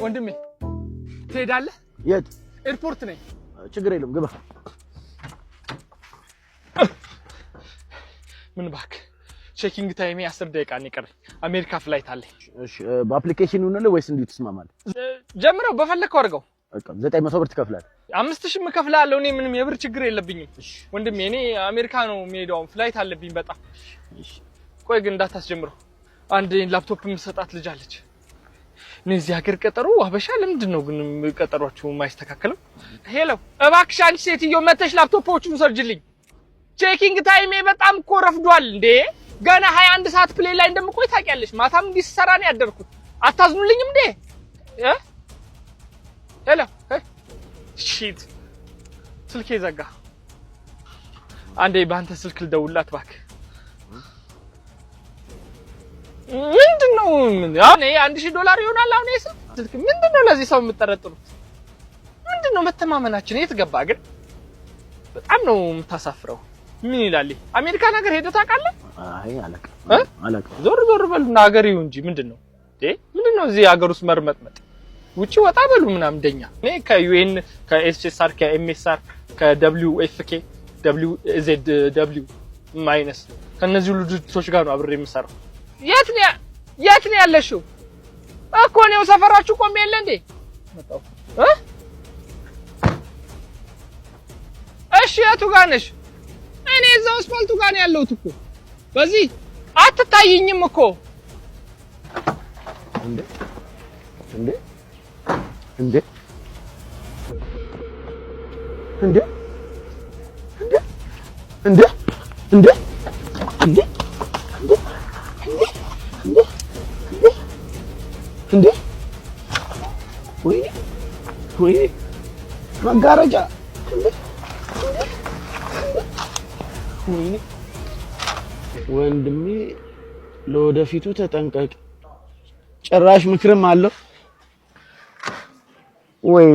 ወንድሜ ትሄዳለህ? የት? ኤርፖርት ነኝ። ችግር የለም ግባ። ምን ባክ ቼኪንግ ታይሜ 10 ደቂቃ ነው የቀረኝ። አሜሪካ ፍላይት አለኝ። እሺ በአፕሊኬሽን ነው ወይስ እንዴት ትስማማለህ? ጀምረው በፈለከው አድርገው። በቃ 900 ብር ትከፍላለህ። 5000 እከፍላለሁ። እኔ ምንም የብር ችግር የለብኝም። ወንድሜ እኔ አሜሪካ ነው የምሄደው። ፍላይት አለብኝ በጣም። ቆይ ግን እንዳታስጀምረው። አንድ ላፕቶፕ የምሰጣት ልጅ አለች። እነዚህ ሀገር ቀጠሮ አበሻ ለምንድን ነው ግን ቀጠሯችሁ የማይስተካከለው? ሄሎ እባክሽ አንቺ ሴትዮ መተሽ ላፕቶፖቹን ሰርጅልኝ። ቼኪንግ ታይሜ በጣም እኮ ረፍዷል እንዴ። ገና 21 ሰዓት ፕሌይ ላይ እንደምቆይ ታውቂያለሽ። ማታም እንዲሰራ ነው ያደርኩት። አታዝኑልኝም እንዴ? ሄሎ ሺት ስልኬ ዘጋ። አንዴ ባንተ ስልክ ልደውልላት እባክህ። ምንድነው? አሁን $1000 ይሆናል። አሁን ስልክ ምንድነው? ለዚህ ሰው የምትጠረጥሩት ምንድነው? መተማመናችን የት ገባ ግን? በጣም ነው የምታሳፍረው። ምን ይላል? አሜሪካን ሀገር ሄደህ ታውቃለህ? አይ አላውቅም። ዞር ዞር በልና ሀገር ይሁን እንጂ ምንድነው? ምንድነው እዚህ ሀገር ውስጥ መርመጥመጥ? ውጪ ወጣ በሉ ምናምን እንደኛ። እኔ ከዩኤን ከኤስኤስአር ከኤምኤስአር ከDWFK WZW ማይነስ ከነዚህ ሁሉ ድርጅቶች ጋር ነው አብሬ የምሰራው። የት ነው ያለሽው? እኮ ነው ሰፈራችሁ ቆሜ የለ እንዴ? መጣው እሺ የቱ ጋር ነሽ? እኔ እዛው አስፋልቱ ጋር ነው ያለሁት እኮ። በዚህ አትታይኝም እኮ። እንዴ እንዴ እንዴ እንዴ እንዴ እንዴ እንዴ እንዴ ወይ መጋረጃ ወንድሜ ለወደፊቱ ተጠንቀቅ። ጭራሽ ምክርም አለው ወይ